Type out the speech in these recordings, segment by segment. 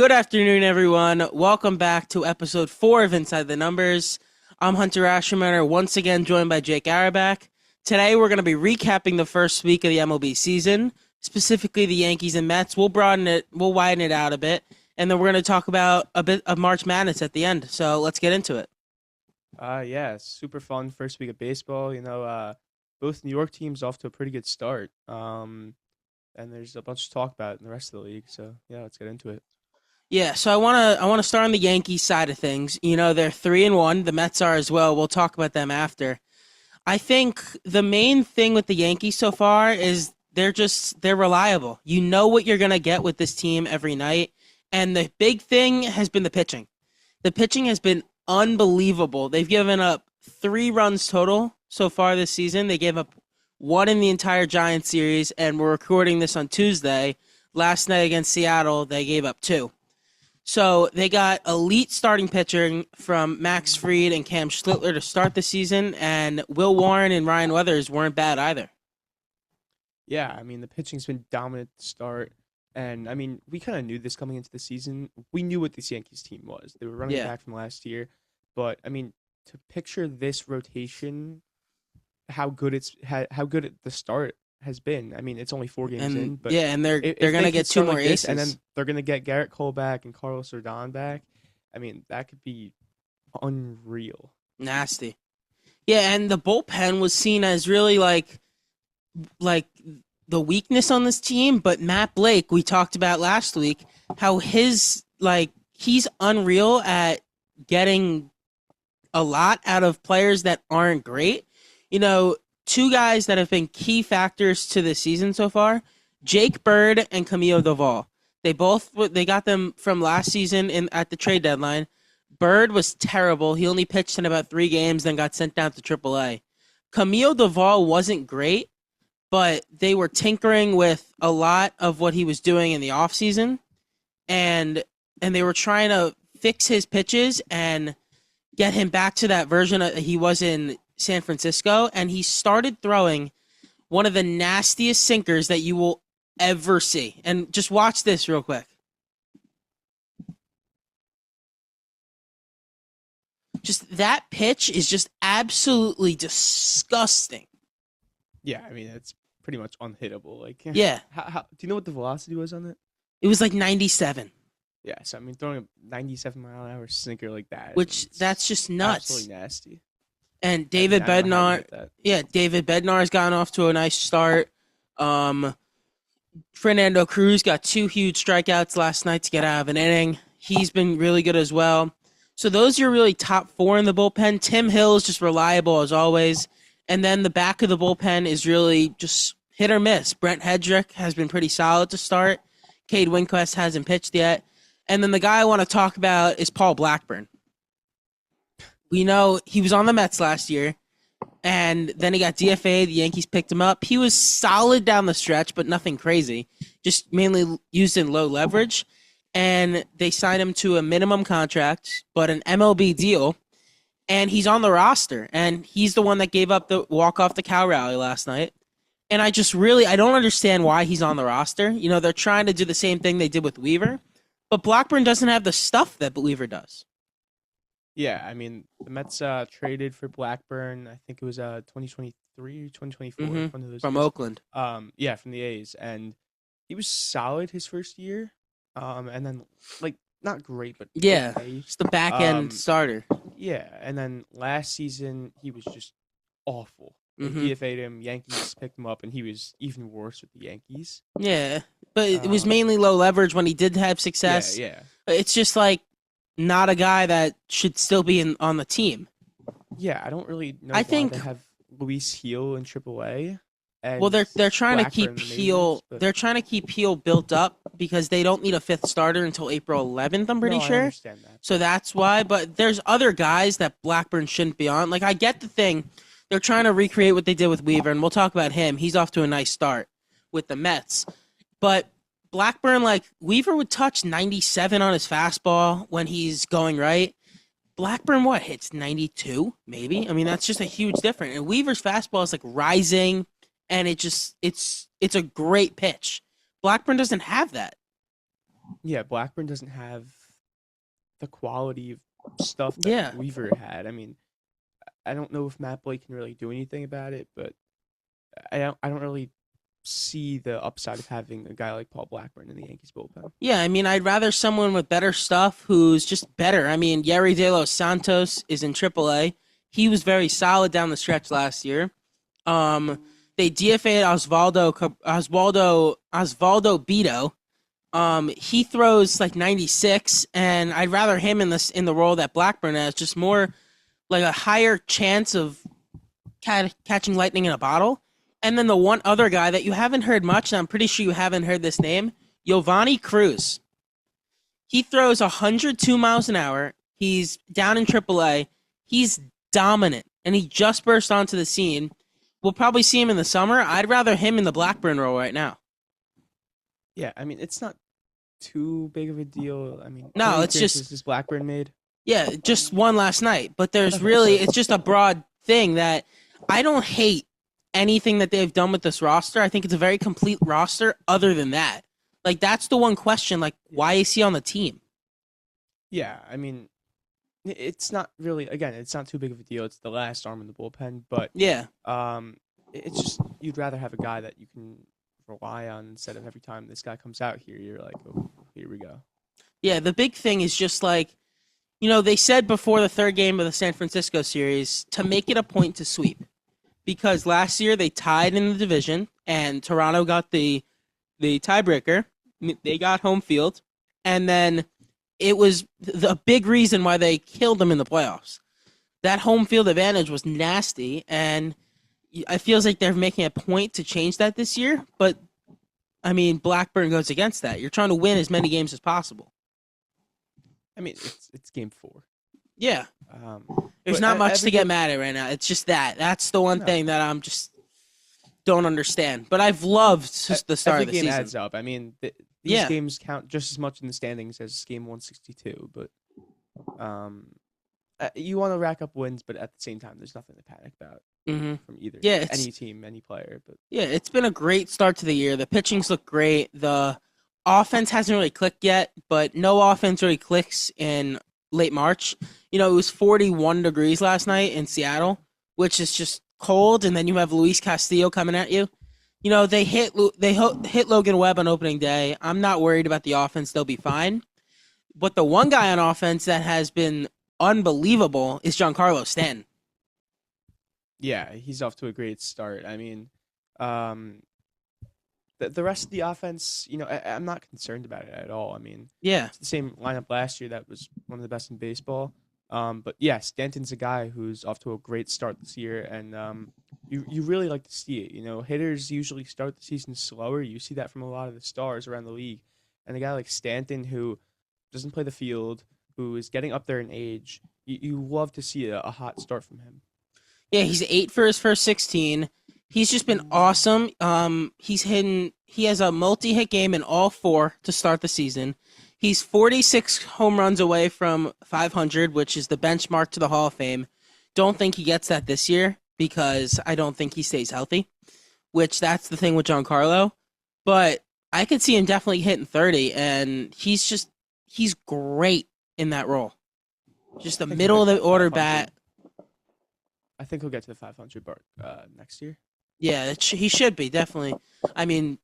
Good afternoon, everyone. Welcome back to episode 4 of Inside the Numbers. I'm Hunter Aschenbrenner, once again joined by Jake Auerbach. Today, we're going to be recapping the first week of the MLB season, specifically the Yankees and Mets. We'll widen it out a bit, and then we're going to talk about a bit of March Madness at the end. So let's get into it. Yeah, super fun first week of baseball. Both New York teams off to a pretty good start. And there's a bunch to talk about in the rest of the league. So yeah, let's get into it. Yeah, so I wanna start on the Yankees side of things. You know, they're 3-1. The Mets are as well. We'll talk about them after. I think the main thing with the Yankees so far is they're reliable. You know what you're gonna get with this team every night. And the big thing has been the pitching. The pitching has been unbelievable. They've given up 3 runs total so far this season. They gave up 1 in the entire Giants series, and we're recording this on Tuesday. Last night against Seattle, they gave up 2. So they got elite starting pitching from Max Fried and Cam Schlittler to start the season, and Will Warren and Ryan Weathers weren't bad either. Yeah, I mean the pitching's been dominant to start, and I mean we kind of knew this coming into the season. We knew what this Yankees team was. They were running Yeah. back from last year, but I mean to picture this rotation, how good the start has been. I mean it's only 4 games in, but And they're if gonna they get could 2 start more like this, aces. and then they're gonna get Garrett Cole back and Carlos Rodon back. I mean that could be unreal. Nasty. Yeah, and the bullpen was seen as really like the weakness on this team, but Matt Blake, we talked about last week, how he's unreal at getting a lot out of players that aren't great. You know, 2 guys that have been key factors to the season so far, Jake Bird and Camilo Doval. They got them from last season at the trade deadline. Bird was terrible. He only pitched in about 3 games, then got sent down to AAA. Camilo Doval wasn't great, but they were tinkering with a lot of what he was doing in the offseason, and they were trying to fix his pitches and get him back to that version he was in San Francisco, and he started throwing one of the nastiest sinkers that you will ever see. And just watch this real quick. Just that pitch is just absolutely disgusting. Yeah, I mean it's pretty much unhittable. Like Yeah, how do you know what the velocity was on it? it was like 97, Yeah, so I mean, throwing a 97-mile-an-hour sinker like that, which it's that's just nuts. absolutely nasty. And I mean, I don't know how you hit that. David Bednar's gotten off to a nice start. Fernando Cruz got 2 huge strikeouts last night to get out of an inning. He's been really good as well. So those are really top 4 in the bullpen. Tim Hill is just reliable as always. And then the back of the bullpen is really just hit or miss. Brent Hedrick has been pretty solid to start. Cade Winquist hasn't pitched yet. And then the guy I want to talk about is Paul Blackburn. We know he was on the Mets last year, and then he got DFA'd. The Yankees picked him up. He was solid down the stretch, but nothing crazy. Just mainly used in low leverage. And they signed him to a minimum contract, but an MLB deal. And he's on the roster. And he's the one that gave up the walk-off the cow rally last night. And I don't understand why he's on the roster. You know, they're trying to do the same thing they did with Weaver. But Blackburn doesn't have the stuff that Weaver does. Yeah, I mean, the Mets traded for Blackburn. I think it was 2023 or 2024. One of those From years. Oakland. Yeah, from the A's, and he was solid his first year. And then like not great, but Yeah, okay. just the back-end Um, starter. Yeah, and then last season he was just awful. They Mhm. DFA'd him. Yankees picked him up, and he was even worse with the Yankees. Yeah, but it was Um, mainly low leverage when he did have success. Yeah, It's just like not a guy that should still be on the team. yeah. I don't really know I why think- they have Luis Heel in AAA. And Well, they're trying to Blackburn keep in the Heel. majors, but- They're trying to keep Heel built up because they don't need a 5th starter until April 11th. I'm pretty No, I sure. understand that. So that's why. But there's other guys that Blackburn shouldn't be on. Like I get the thing. They're trying to recreate what they did with Weaver, and we'll talk about him. He's off to a nice start with the Mets. But Blackburn, like Weaver would touch 97 on his fastball when he's going right. Blackburn, what, hits 92, maybe? I mean, that's just a huge difference. And Weaver's fastball is like rising, and it's a great pitch. Blackburn doesn't have that. Yeah, Blackburn doesn't have the quality of stuff that Yeah. Weaver had. I mean, I don't know if Matt Blake can really do anything about it, but I don't really see the upside of having a guy like Paul Blackburn in the Yankees bullpen. Yeah, I mean, I'd rather someone with better stuff who's just better. I mean, Yerry De Los Santos is in AAA. He was very solid down the stretch last year. Um, they DFA'd Osvaldo Beto. He throws like 96, and I'd rather him in the role that Blackburn has, just more like a higher chance of catching lightning in a bottle. And then the one other guy that you haven't heard much, and I'm pretty sure you haven't heard this name, Giovanni Cruz. He throws 102 miles an hour. He's down in AAA. He's dominant, and he just burst onto the scene. We'll probably see him in the summer. I'd rather him in the Blackburn role right now. Yeah, I mean, it's not too big of a deal. I mean, how No, many it's appearances just has Blackburn made? yeah, just one last night. But there's Okay, really so it's just a broad thing that I don't hate anything that they've done with this roster. I think it's a very complete roster. Other than that, like that's the one question. Like, why is he on the team? yeah, I mean, it's not really. Again, it's not too big of a deal. It's the last arm in the bullpen, but Yeah, it's just you'd rather have a guy that you can rely on instead of every time this guy comes out here, you're like, oh, here we go. yeah. The big thing is just like they said before the third game of the San Francisco series to make it a point to sweep because last year they tied in the division and Toronto got the tiebreaker. They got home field, and then it was the big reason why they killed them in the playoffs. That home field advantage was nasty, and it feels like they're making a point to change that this year. But I mean, Blackburn goes against that. You're trying to win as many games as possible. I mean, it's game 4. Yeah, there's But not much to every get game, mad at right now. It's just that. That's the one no, thing that I'm just don't understand. But I've loved just the start every of the game season. adds up. I mean, these Yeah, games count just as much in the standings as game 162. But um, you want to rack up wins, but at the same time, there's nothing to panic about hmm from either yeah. It's any team, any player. But Yeah, it's been a great start to the year. The pitchings look great. The offense hasn't really clicked yet, but no offense really clicks in late March. It was 41 degrees last night in Seattle, which is just cold, and then you have Luis Castillo coming at you. They hit Logan Webb on opening day. I'm not worried about the offense; they'll be fine. But the one guy on offense that has been unbelievable is Giancarlo Stanton. yeah, he's off to a great start. I mean, um, the rest of the offense, I'm not concerned about it at all. I mean, Yeah, it's the same lineup last year that was one of the best in baseball. But yeah, Stanton's a guy who's off to a great start this year, and you really like to see it. Hitters usually start the season slower. You see that from a lot of the stars around the league, and a guy like Stanton who doesn't play the field, who is getting up there in age, you love to see a hot start from him. Yeah, he's 8 for his first 16. He's just been awesome. He has a multi-hit game in all 4 to start the season. He's 46 home runs away from 500, which is the benchmark to the Hall of Fame. Don't think he gets that this year because I don't think he stays healthy, which that's the thing with Giancarlo. But I could see him definitely hitting 30, and he's great in that role. Just a I think middle he'll of get the to the order 500. bat. I think he'll get to the 500 mark next year. Yeah, he should be definitely. I mean,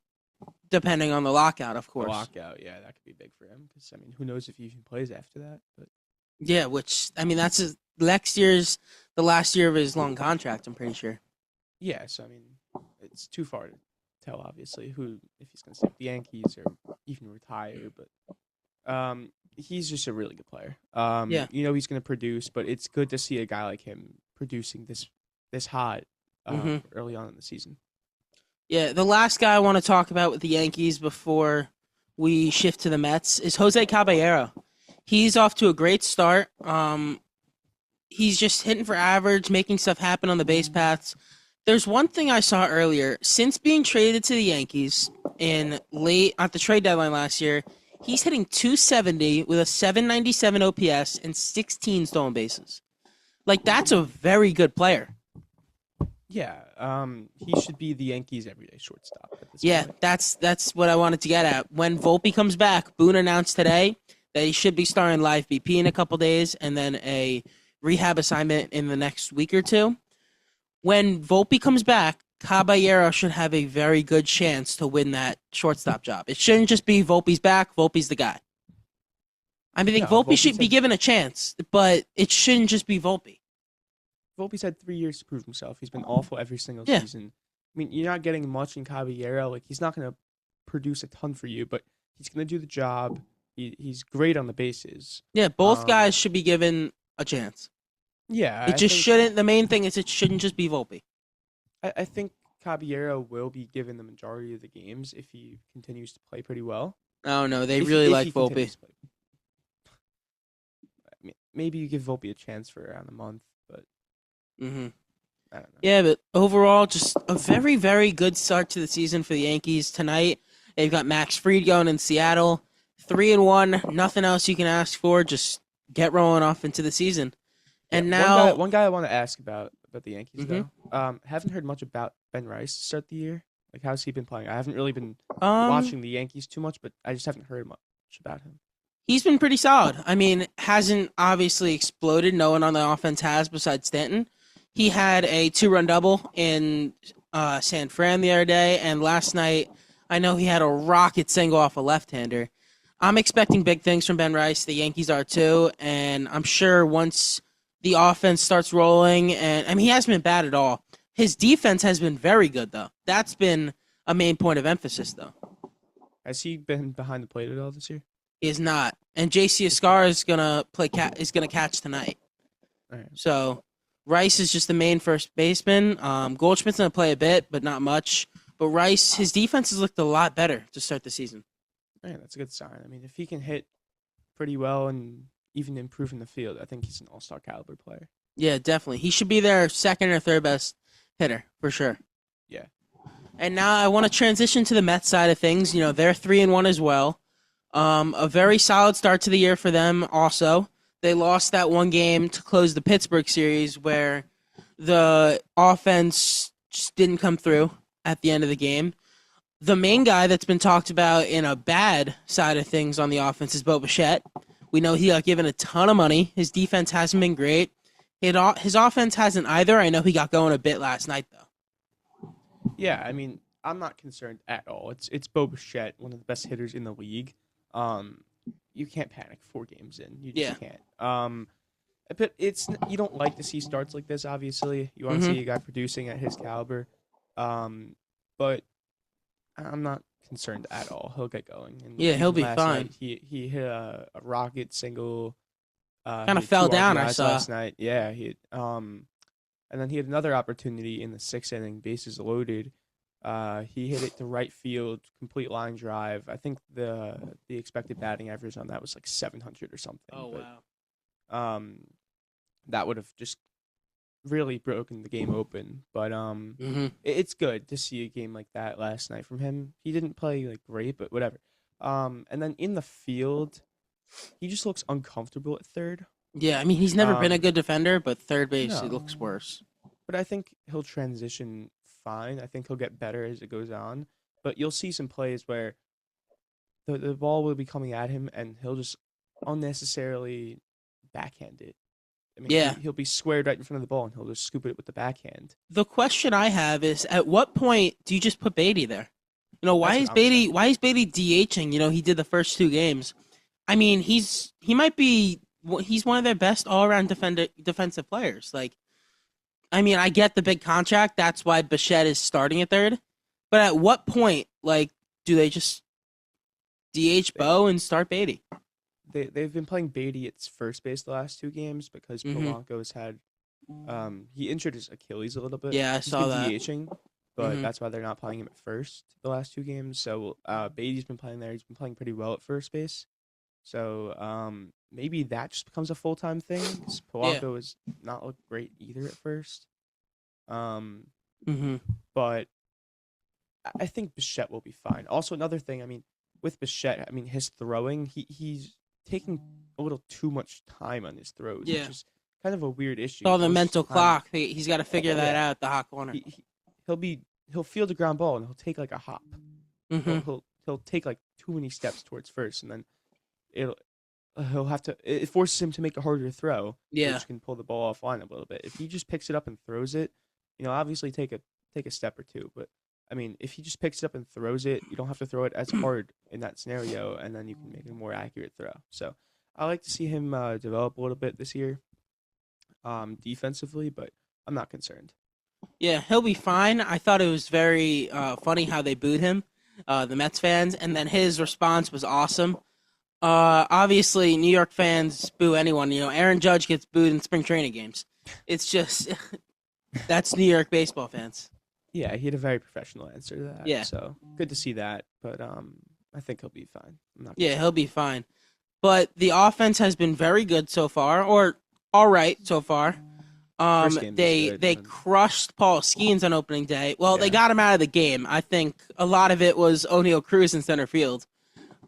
depending on the lockout, of The course. lockout, yeah, that could be big for him because I mean, who knows if he even plays after that? But Yeah, which I mean, next year's the last year of his long contract. I'm pretty sure. yeah, so I mean, it's too far to tell, obviously, who if he's going to stick with the Yankees or even retire. But he's just a really good player. Yeah. He's going to produce, but it's good to see a guy like him producing this hot Mhm. early on in the season. Yeah, the last guy I want to talk about with the Yankees before we shift to the Mets is Jose Caballero. He's off to a great start. He's just hitting for average, making stuff happen on the base paths. There's one thing I saw earlier. Since being traded to the Yankees in late at the trade deadline last year, he's hitting 270 with a 797 OPS and 16 stolen bases. Like that's a very good player. Yeah, he should be the Yankees' everyday shortstop at this Yeah, point. that's what I wanted to get at. When Volpe comes back, Boone announced today that he should be starting live BP in a couple days and then a rehab assignment in the next week or two. When Volpe comes back, Caballero should have a very good chance to win that shortstop job. It shouldn't just be Volpe's back, Volpe's the guy. I mean, I think No, Volpe should be given a chance, but it shouldn't just be Volpe. Volpe's had 3 years to prove himself. He's been awful every single Yeah. season. I mean, you're not getting much in Caballero. Like, he's not going to produce a ton for you, but he's going to do the job. He's great on the bases. Yeah, both Um, guys should be given a chance. yeah, It just shouldn't. The main thing is it shouldn't just be Volpe. I think Caballero will be given the majority of the games if he continues to play pretty well. I don't know. They If really if like he Volpe. continues to play. I mean, maybe you give Volpe a chance for around a month, but Mm-hmm. I don't know. Yeah, but overall, just a very, very good start to the season for the Yankees tonight. They've got Max Fried going in Seattle, 3-1. Nothing else you can ask for. Just get rolling off into the season. Yeah, And now, one guy I want to ask about the Yankees Mhm. though. Haven't heard much about Ben Rice to start the year. Like, how's he been playing? I haven't really been um, watching the Yankees too much, but I just haven't heard much about him. he's been pretty solid. I mean, hasn't obviously exploded. No one on the offense has besides Stanton. He had a 2-run double in San Fran the other day, and last night I know he had a rocket single off a left-hander. I'm expecting big things from Ben Rice. The Yankees are too, and I'm sure once the offense starts rolling, and I mean he hasn't been bad at all. His defense has been very good though. That's been a main point of emphasis though. Has he been behind the plate at all this year? He is not, and JC Escar is gonna is gonna catch tonight. All right. So Rice is just the main first baseman. Goldschmidt's gonna play a bit, but not much. But Rice, his defense has looked a lot better to start the season. All right, that's a good sign. I mean, if he can hit pretty well and even improve in the field, I think he's an all-star caliber player. Yeah, definitely. He should be their second or third best hitter for sure. Yeah. And now I want to transition to the Mets side of things. You know, they're 3-1 as well. A very solid start to the year for them. Also, they lost that one game to close the Pittsburgh series where the offense just didn't come through at the end of the game. The main guy that's been talked about in a bad side of things on the offense is Bo Bichette. We know he got given a ton of money. His defense hasn't been great. His offense hasn't either. I know he got going a bit last night, though. Yeah, I mean, I'm not concerned at all. It's Bo Bichette, one of the best hitters in the league. You can't panic 4 games in. You just can't. But you don't like to see starts like this. Obviously, you want to see a guy producing at his caliber. But I'm not concerned at all. He'll get going. And Yeah, he'll be last fine. night, he hit a rocket single. Kind of hit fell 2 down, I RBIs saw. last night. Yeah, and then he had another opportunity in the 6th inning, bases loaded. He hit it to right field, complete line drive. I think the expected batting average on that was like 700 or something. Oh, wow. That would have just really broken the game open. But it's good to see a game like that last night from him. He didn't play like great, but whatever. And then in the field, he just looks uncomfortable at third. Yeah, I mean, he's never been a good defender, but third base, no. it looks worse. But I think he'll transition fine. I think he'll get better as it goes on. But you'll see some plays where the ball will be coming at him, and he'll just unnecessarily backhand it. I mean, Yeah. he'll be squared right in front of the ball, and he'll just scoop it with the backhand. The question I have is, at what point do you just put Beatty there? You know, why That's is what I'm Beatty saying. why is Beatty DHing? You know, he did the first 2 games. I mean, he might be he's one of their best all-around defensive players. Like, I mean, I get the big contract. That's why Bichette is starting at third. But at what point, like, do they just DH Bo and start Beatty? They've been playing Beatty at first base the last 2 games because Polanco's had he injured his Achilles a little bit. Yeah, I He's saw been that. DHing, but Mhm. that's why they're not playing him at first the last 2 games. So Beatty's been playing there. He's been playing pretty well at first base. So maybe that just becomes a full-time thing. 'Cause Polanco has not looked great either at first. But I think Bichette will be fine. Also, another thing, I mean, with Bichette, I mean, his throwing, he's taking a little too much time on his throws, Yeah. which is kind of a weird issue. It's all the Most mental of the time, clock. He's got to figure that yeah, out, the hot corner. he'll feel the ground ball and he'll take like a hop. Hmm. He'll take like too many steps towards first, and then it'll he'll have to. It forces him to make a harder throw, Yeah. which can pull the ball offline a little bit. If he just picks it up and throws it, obviously take a step or two, but I mean, if he just picks it up and throws it, you don't have to throw it as hard in that scenario, and then you can make a more accurate throw. So I like to see him develop a little bit this year, defensively, but I'm not concerned. Yeah, he'll be fine. I thought it was very funny how they booed him, the Mets fans, and then his response was awesome. Obviously, New York fans boo anyone. Aaron Judge gets booed in spring training games. It's just that's New York baseball fans. Yeah, he had a very professional answer to that. Yeah. So good to see that, but I think he'll be fine. I'm not Yeah, concerned. he'll be fine. But the offense has been very good so far, or all right so far. First game was good, They and then- crushed Paul Skeens on opening day. Well, they Yeah. got him out of the game. I think a lot of it was O'Neal Cruz in center field.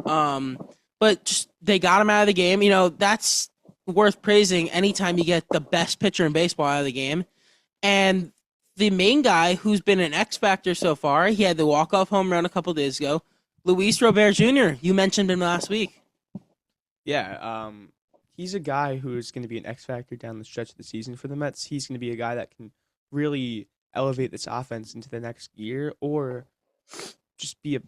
But just they got him out of the game. That's worth praising anytime you get the best pitcher in baseball out of the game. And the main guy who's been an X factor so far, he had the walk-off home run a couple days ago, Luis Robert Jr. You mentioned him last week. Yeah, he's a guy who is going to be an X factor down the stretch of the season for the Mets. He's going to be a guy that can really elevate this offense into the next year, or just be a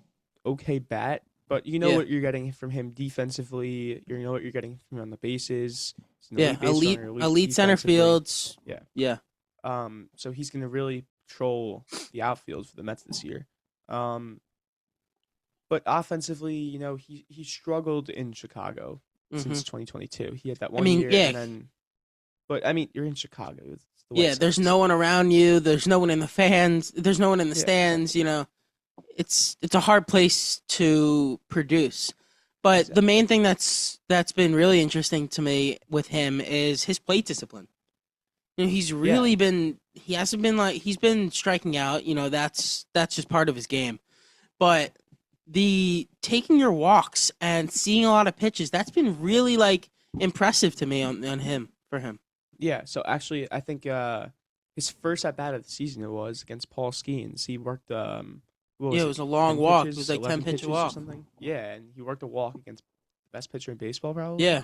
okay bat. But you know Yeah. what you're getting from him defensively. You know what you're getting from him on the bases. He's an Yeah, base elite runner, elite center defensively. fields. Yeah. Yeah. So he's going to really control the outfield for the Mets this year. But offensively, he struggled in Chicago since 2022. He had that one mean, year, yeah. and then, but I mean, you're in Chicago. It's the White Yeah, there's Sox. no one around you. There's no one in the fans. There's no one in the Yeah, stands. It's a hard place to produce. But the main thing that's been really interesting to me with him is his plate discipline. He's really been. He hasn't been he's been striking out. That's just part of his game. But the taking your walks and seeing a lot of pitches, that's been really impressive to me on him for him. Yeah. So actually, I think his first at bat of the season it was against Paul Skeens. He worked. What Yeah, was it was a long 10 walk. pitches, It was like 11 10 pitch pitches or walk. something. Yeah, and he worked a walk against the best pitcher in baseball, probably. Yeah.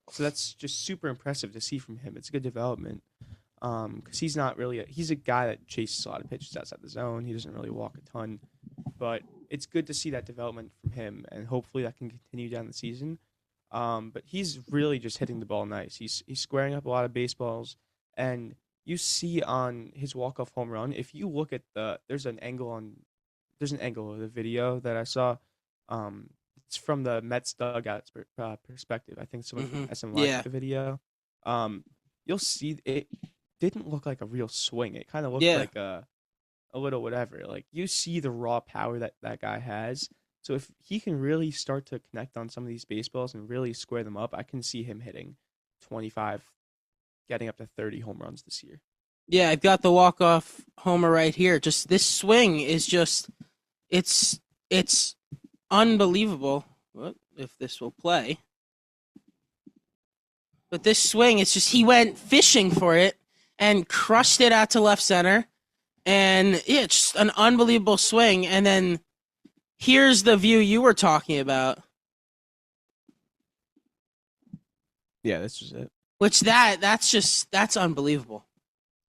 So that's just super impressive to see from him. It's a good development. Because he's not really he's a guy that chases a lot of pitches outside the zone. He doesn't really walk a ton, but it's good to see that development from him, and hopefully that can continue down the season. But he's really just hitting the ball nice. He's squaring up a lot of baseballs, and you see on his walk-off home run, if you look at there's an angle of the video that I saw. It's from the Mets dugout perspective. I think someone from SNY Yeah. took the video. You'll see it didn't look like a real swing. It kind of looked Yeah. like a little whatever. Like you see the raw power that guy has. So if he can really start to connect on some of these baseballs and really square them up, I can see him hitting 25, getting up to 30 home runs this year. Yeah, I've got the walk-off homer right here. Just this swing is just it's unbelievable. What if this will play? But this swing, it's just he went fishing for it and crushed it out to left center. And yeah, it's just an unbelievable swing. And then here's the view you were talking about. Yeah, this was it. Which that's unbelievable.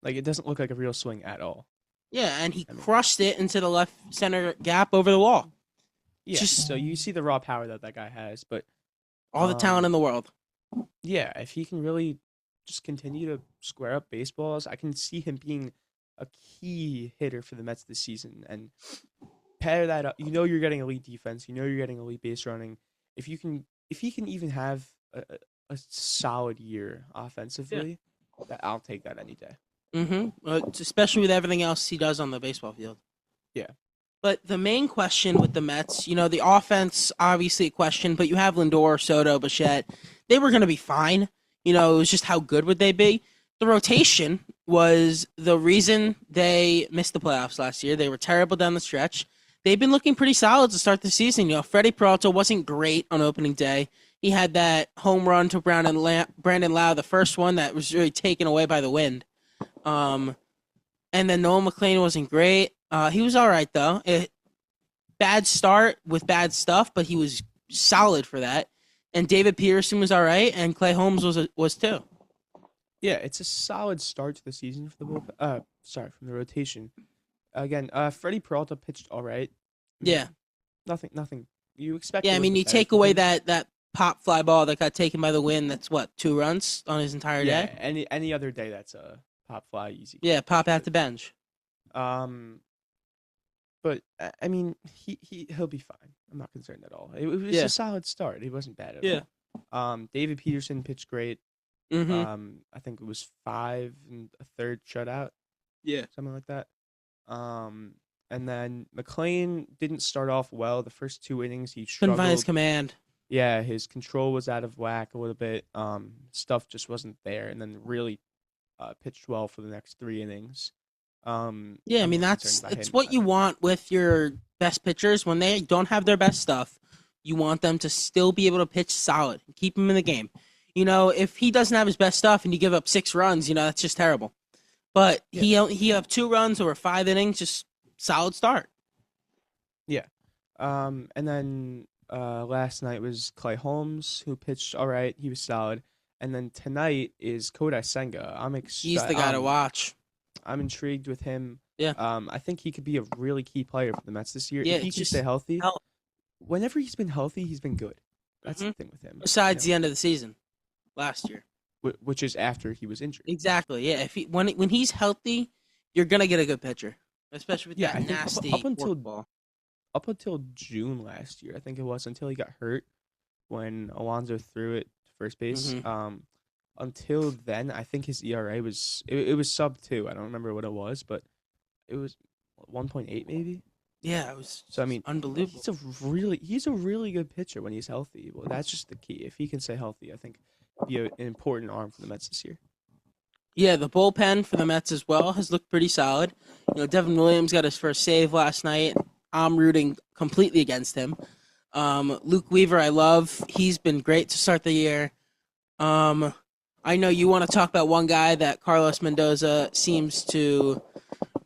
Like it doesn't look like a real swing at all. Yeah, and he crushed it into the left center gap over the wall. Yeah, so you see the raw power that guy has, but All the talent in the world. yeah, if he can really just continue to square up baseballs, I can see him being a key hitter for the Mets this season. And pair that up, you're getting elite defense, you're getting elite base running. If he can even have a solid year offensively, I'll take that any day. Especially with everything else he does on the baseball field. Yeah. But the main question with the Mets, the offense, obviously a question, but you have Lindor, Soto, Bichette. They were going to be fine. It was just how good would they be? The rotation was the reason they missed the playoffs last year. They were terrible down the stretch. They've been looking pretty solid to start the season. Freddie Peralta wasn't great on opening day. He had that home run to Brandon Lau, the first one that was really taken away by the wind. Um, and then Noah McLean wasn't great. He was all right though. Bad start with bad stuff, but he was solid for that. And David Peterson was all right, and Clay Holmes was too. Yeah, it's a solid start to the season for the from the rotation. Again, Freddie Peralta pitched all right. I mean, Yeah, nothing. You expect a yeah. I little mean, bit you better take from away him. that pop fly ball that got taken by the wind. That's what, 2 runs on his entire Yeah, day. any other day that's a pop fly easy Yeah, catch. pop out the bench. Um, but I mean, he'll be fine. I'm not concerned at all. It was a Yeah, solid start. He wasn't bad at yeah. all. David Peterson pitched great. Mm-hmm. I think it was 5 1/3 shutout, Yeah. something like that. Um, and then McLean didn't start off well. The first 2 innings, he Couldn't find his struggled. command. Yeah, his control was out of whack a little bit. Stuff just wasn't there, and then really pitched well for the next 3 innings. Yeah, I I'm mean more concerned that's about it's him. what you want with your best pitchers when they don't have their best stuff. You want them to still be able to pitch solid and keep them in the game. If he doesn't have his best stuff and you give up 6 runs, that's just terrible. But Yeah, he have 2 runs over 5 innings, just solid start. yeah. And then last night was Clay Holmes, who pitched all right. He was solid. And then tonight is Kodai Senga. He's the guy to watch. I'm intrigued with him. Yeah, I think he could be a really key player for the Mets this year yeah. if he can Just stay healthy. help. Whenever he's been healthy, he's been good. That's hmm the thing with him. Besides the end of the season last year. Which is after he was injured. Exactly. Yeah. If when he's healthy, you're gonna get a good pitcher, especially with Yeah, I that think nasty up until ball. up until June last year, I think it was until he got hurt when Alonso threw it to first base. hmm Until then, I think his ERA it was sub 2. I don't remember what it was, but it was 1.8 maybe. Yeah, it was So I mean, unbelievable. he's a really good pitcher when he's healthy. Well, that's just the key. If he can stay healthy, I think be an important arm for the Mets this year. Yeah, the bullpen for the Mets as well has looked pretty solid. Devin Williams got his first save last night. I'm rooting completely against him. Luke Weaver, I love. He's been great to start the year. I know you want to talk about one guy that Carlos Mendoza seems to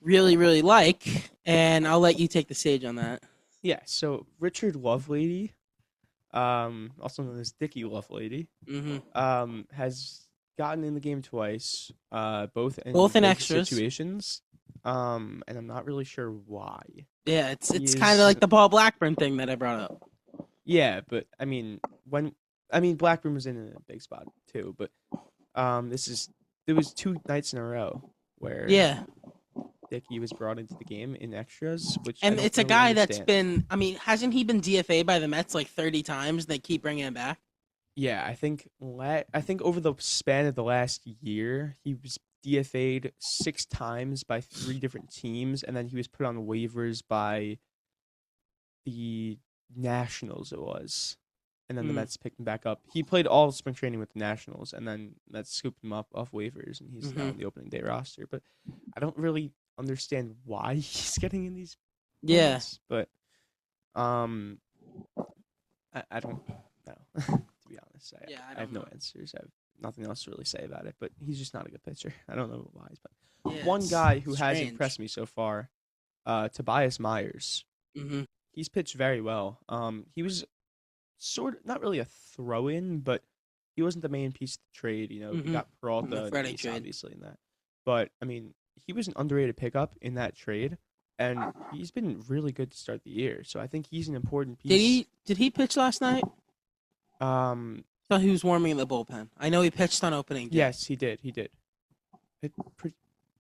really, really like, and I'll let you take the stage on that. Yeah. So Richard Lovelady, also known as Dickie Lovelady, hmm has gotten in the game twice, both in Both in big extras. situations. And I'm not really sure why. Yeah, it's He kind of is, like the Paul Blackburn thing that I brought up. yeah, but I mean, Blackburn was in a big spot too, but there was 2 nights in a row where Yeah, Dickie was brought into the game in extras, which I and don't it's a really guy that's understand. been. I mean, hasn't he been DFA by the Mets like 30 times? They keep bringing him back. Yeah, I think over the span of the last year, he was DFA'd 6 times by 3 different teams, and then he was put on waivers by the Nationals. It was, and then the Mm. Mets picked him back up. He played all spring training with the Nationals, and then Mets scooped him up off waivers, and he's now hmm on the opening day roster. But I don't really understand why he's getting in these Yeah, moments. But um, I don't know. To be honest, yeah, I I have don't no know. answers. I have nothing else to really say about it. But he's just not a good pitcher. I don't know why. But Yeah, one it's guy who has strange. impressed me so far, Tobias Myers. hmm He's pitched very well. He was sort of not really a throw-in, but he wasn't the main piece of the trade. You hmm got Peralta The and Freddie Ace trade. obviously in that. But I mean, he was an underrated pickup in that trade, and he's been really good to start the year. So I think he's an important Did piece. he pitch last night? Um, Thought he was warming in the bullpen. I know he pitched on opening day. yes, he did. He did. It,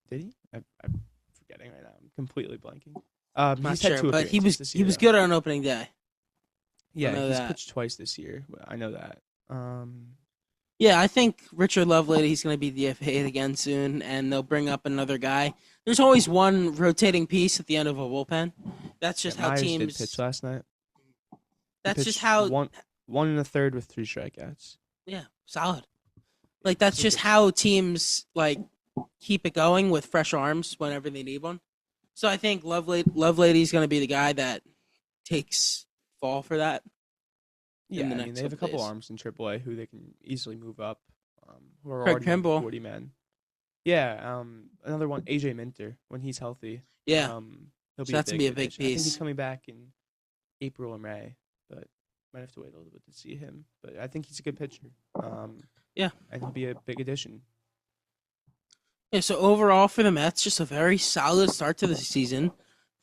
did he? I'm forgetting right now. I'm completely blanking. I'm not He's had sure, 2 but he appearances was this he year, was though. good on opening day. Yeah, know he's that. pitched twice this year. I know that. Yeah, I think Richard Lovelady, he's going to be DFA'd again soon, and they'll bring up another guy. There's always one rotating piece at the end of a bullpen. That's Yeah, just how Myers did teams. pitch last night. He That's just pitched how. 1 1/3 with 3 strikeouts. Yeah, solid. Like that's So just good. how teams like keep it going with fresh arms whenever they need one. So I think Lovelady's going to be the guy that takes fall for that. in Yeah, the I mean next they have a couple couple days. arms in AAA who they can easily move up, who are Craig already on the Kimbrell. 40 man. Yeah, another one, AJ Minter, when he's healthy, Yeah, he'll so be a that's gonna be big a big addition. I think he's piece. coming back in April or May, but might have to wait a little bit to see him. But I think he's a good pitcher, Yeah. and he'll be a big addition. Yeah, so overall for the Mets, just a very solid start to the season.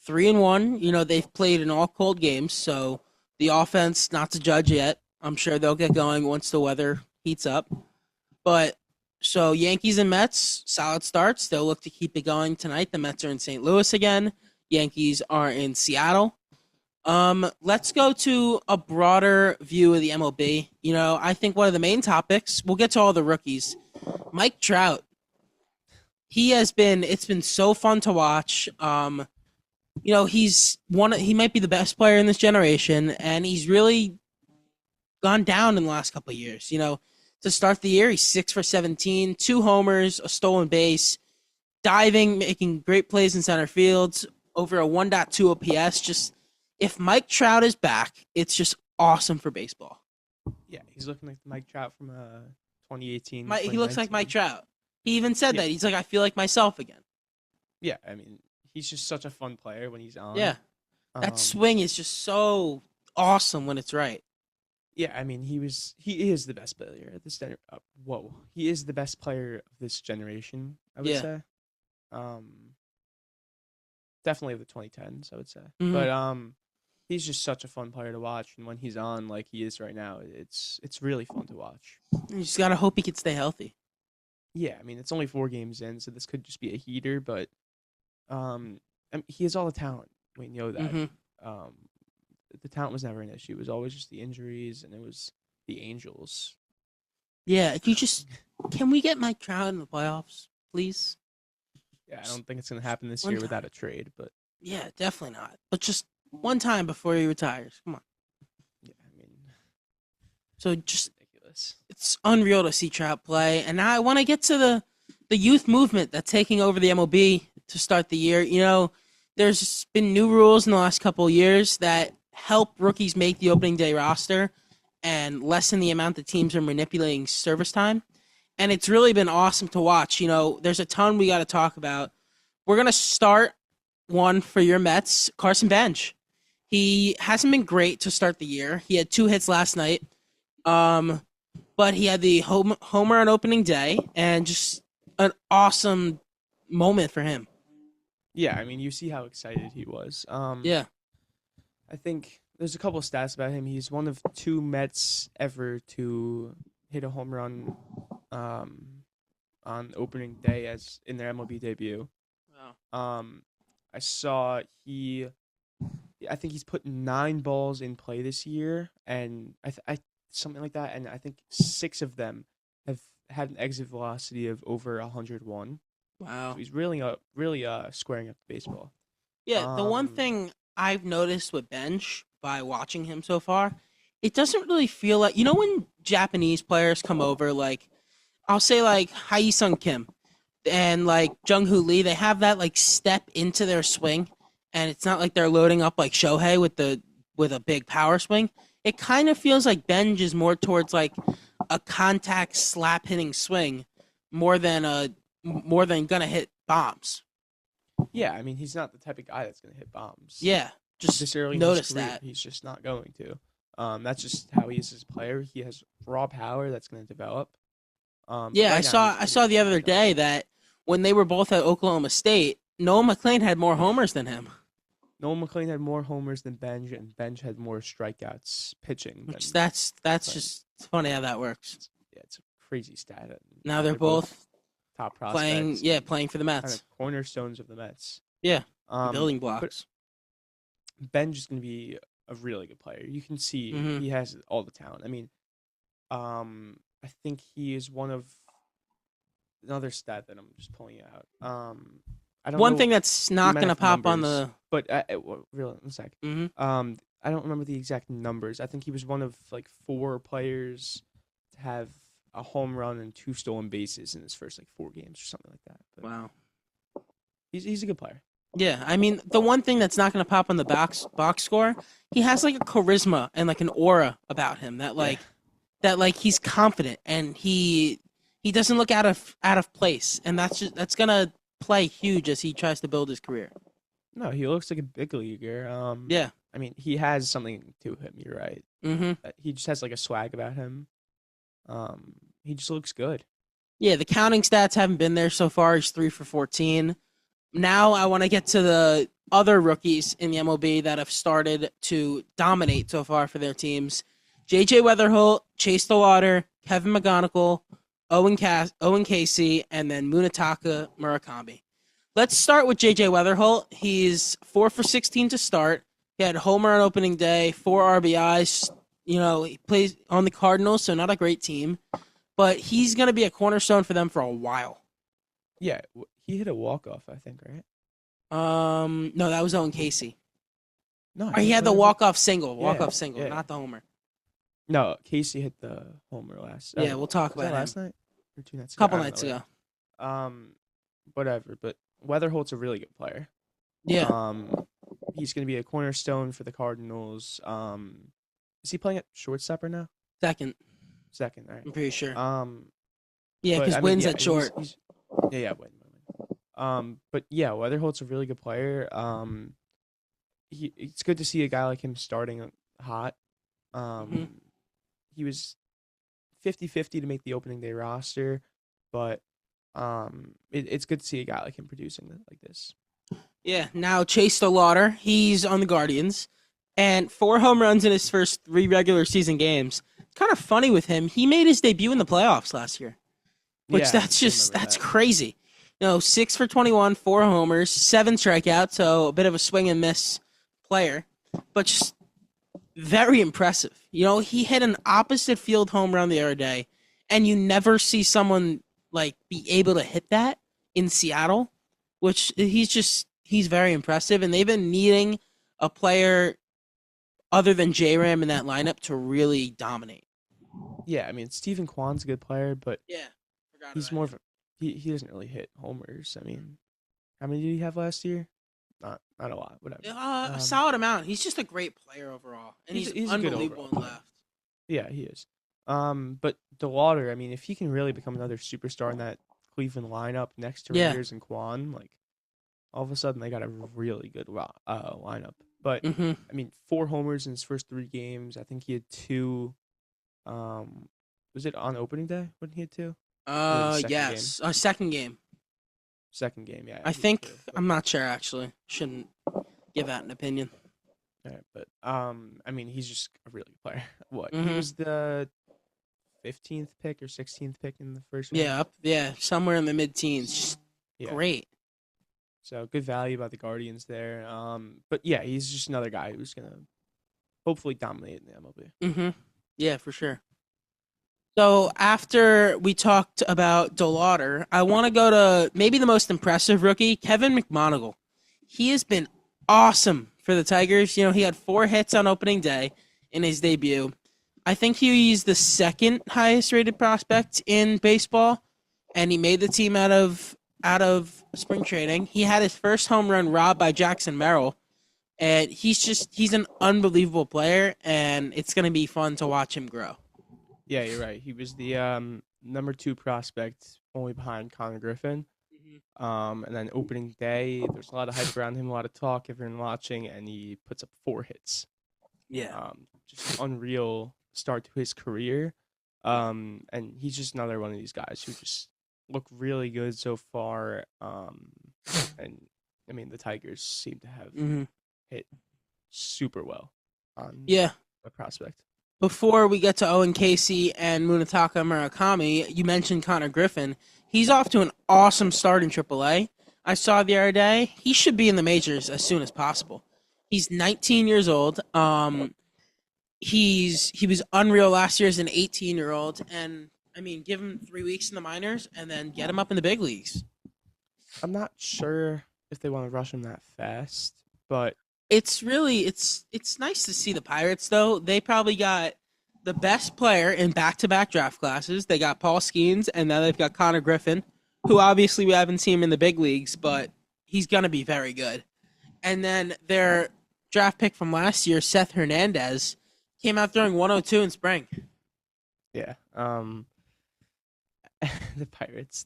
3-1. They've played in all cold games, so the offense not to judge yet. I'm sure they'll get going once the weather heats up. But so Yankees and Mets, solid starts. They'll look to keep it going tonight. The Mets are in St. Louis again. Yankees are in Seattle. Let's go to a broader view of the MLB. I think one of the main topics, we'll get to all the rookies. Mike Trout, it's been so fun to watch. He might be the best player in this generation, and he's really gone down in the last couple of years. To start the year, he's 6 for 17, 2 homers, a stolen base, diving, making great plays in center fields, over a 1.2 OPS. Just if Mike Trout is back, it's just awesome for baseball. Yeah, he's looking like Mike Trout from 2018, He looks like Mike 2019. Trout. He even said Yeah, that. He's like, I feel like myself again. yeah. I mean, he's just such a fun player when he's on. Yeah. That Um, swing is just so awesome when it's right. Yeah, I mean, he is the best player at this he is the best player of this generation, I would Yeah. say. Um, Definitely of the 2010s, I would say. Mhm. But he's just such a fun player to watch, and when he's on like he is right now, it's really fun to watch. You just gotta hope he can stay healthy. Yeah, I mean, it's only 4 games in, so this could just be a heater, but I mean, he has all the talent. We know that. Hmm. Um, the talent was never an issue. It was always just the injuries, and it was the Angels. Yeah, if you just can we get Mike Trout in the playoffs, please? Yeah, I Just don't think it's gonna happen this one year without time. a trade, but Yeah, definitely not. But just one time before he retires. Come on. yeah, I mean, So just ridiculous. it's unreal to see Trout play. And now I want to get to the youth movement that's taking over the MLB to start the year. There's been new rules in the last couple of years that help rookies make the opening day roster and lessen the amount that teams are manipulating service time. And it's really been awesome to watch. There's a ton we got to talk about. We're going to start one for your Mets, Carson Bench. He hasn't been great to start the year. He had 2 hits last night. Um, but he had the homer on opening day and just an awesome moment for him. Yeah, I mean, you see how excited he was. Yeah. I think there's a couple of stats about him. He's one of 2 Mets ever to hit a home run on opening day as in their MLB debut. Wow. I saw I think he's put 9 balls in play this year, and I something like that, and I think 6 of them have had an exit velocity of over 101. So Wow. he's really squaring up the baseball. Yeah, the one Um, thing I've noticed with Bench by watching him so far, it doesn't really feel like when Japanese players come over, like I'll say like Hae-Sung Kim and like Jung Hoo Lee, they have that like step into their swing, and it's not like they're loading up like Shohei with a big power swing. It kind of feels like Benj is more towards like a contact slap hitting swing more than gonna hit bombs. yeah, I mean, he's not the type of guy that's going to hit bombs. Yeah, just This early in his notice career, that. he's just not going to. That's just how he is as a player. He has raw power that's going to develop. But Yeah, right now I he's saw the other killing day it. that when they were both at Oklahoma State, Noah McLean had more homers than him. Noel McLean had more homers than Benj, and Benj had more strikeouts pitching than Which that's McLean. just funny how that works. Yeah, it's a crazy stat. And Now they're they're both both top playing, prospects yeah, and playing for the kind of Mets. cornerstones of the Mets. Yeah, Um, building but blocks. Benj is going to be a really good player. You can see Hmm. he has all the talent. I mean, I think he is one of another stat that I'm just pulling out. I don't One know thing that's the not amount gonna of pop on numbers, the. but real one sec. Hmm. I don't remember the exact numbers. I think he was one of like 4 players to have a home run and 2 stolen bases in his first like 4 games or something like that. But Wow. he's a good player. Yeah, I mean, the one thing that's not going to pop on the box score, he has like a charisma and like an aura about him Yeah. that like he's confident and he doesn't look out of place, and that's going to play huge as he tries to build his career. No, he looks like a big leaguer. Yeah. I mean, he has something to him. You're right. Mhm. He just has like a swag about him. He just looks good. Yeah, the counting stats haven't been there so far. He's 3 for 14. Now I want to get to the other rookies in the MLB that have started to dominate so far for their teams. JJ Weatherholt, Chase DeLauder, Kevin McGonigal, Owen Casey, and then Munetaka Murakami. Let's start with JJ Weatherholt. He's 4 for 16 to start. He had a homer on opening day, 4 RBIs. He plays on the Cardinals, so not a great team, but he's going to be a cornerstone for them for a while. Yeah, he hit a walk off, I think, right? No, that was Owen Casey. No, Or he had the walk-off single, yeah. not the homer. No, Casey hit the homer last. Yeah, we'll talk Was that about him. last night or 2 nights A ago? couple I don't nights know. ago. Whatever. But Weatherholt's a really good player. Yeah, He's going to be a cornerstone for the Cardinals. Is he playing at shortstop right now? second, Second, all right. I'm pretty sure. But, Yeah, because I mean, Wynn's yeah, at short. yeah, Wynn. But yeah, Weatherholt's a really good player. It's good to see a guy like him starting hot. Mhm. He was 50-50 to make the opening day roster, but it's good to see a guy like him producing like this. Yeah, now Chase DeLauder, he's on the Guardians, and 4 home runs in his first 3 regular season games. It's kind of funny with him. He made his debut in the playoffs last year, which Yeah, that's I just remember that's that. crazy. 6 for 21, 4 homers, 7 strikeouts, so a bit of a swing and miss player, but just very impressive. He hit an opposite field home run the other day, and you never see someone like be able to hit that in Seattle, which he's very impressive, and they've been needing a player other than J Ram in that lineup to really dominate. Yeah, I mean Stephen Kwan's a good player, but Yeah, forgot he's about more him. of a he doesn't really hit homers. I mean, how many did he have last year? Not a lot. Whatever. A solid amount. He's just a great player overall, and He's a good unbelievable overall in player. left. Yeah, he is. But DeLauder, I mean, if he can really become another superstar in that Cleveland lineup next to Yeah. Raiders and Kwan, like all of a sudden they got a really good lineup. But Mm-hmm. I mean, 4 homers in his first 3 games. I think he had two. Was it on opening day when he had two? Or the second game? Yes. Second game. Second game, yeah. I he had think two. I'm not sure actually. Shouldn't give out an opinion. All right, but I mean, he's just a really good player. What? He Mhm. was the 15th pick or 16th pick in the first round. Yeah, somewhere in the mid-teens. Just Yeah. great. So good value by the Guardians there. But yeah, he's just another guy who's gonna hopefully dominate in the MLB. Mm-hmm. Yeah, for sure. So after we talked about DeLauder, I want to go to maybe the most impressive rookie, Kevin McMonigal. He has been awesome for the Tigers. He had 4 hits on opening day in his debut. I think he's the second highest rated prospect in baseball, and he made the team out of spring training. He had his first home run robbed by Jackson Merrill, and he's an unbelievable player, and it's going to be fun to watch him grow. Yeah, you're right. He was the number 2 prospect, only behind Connor Griffin. And then opening day, there's a lot of hype around him, a lot of talk, everyone watching, and he puts up 4 hits. Yeah. Just unreal start to his career. And he's just another one of these guys who just look really good so far. And I mean, the Tigers seem to have Mm-hmm. hit super well on Yeah. a prospect. Before we get to Owen Casey and Munetaka Murakami, you mentioned Connor Griffin. He's off to an awesome start in AAA. I saw the other day. He should be in the majors as soon as possible. He's 19 years old. He was unreal last year as an 18-year-old, and I mean, give him 3 weeks in the minors and then get him up in the big leagues. I'm not sure if they want to rush him that fast, but It's nice to see the Pirates though. They probably got the best player in back-to-back draft classes. They got Paul Skeens, and now they've got Connor Griffin, who obviously we haven't seen him in the big leagues, but he's going to be very good. And then their draft pick from last year, Seth Hernandez, came out throwing 102 in spring. Yeah. The Pirates,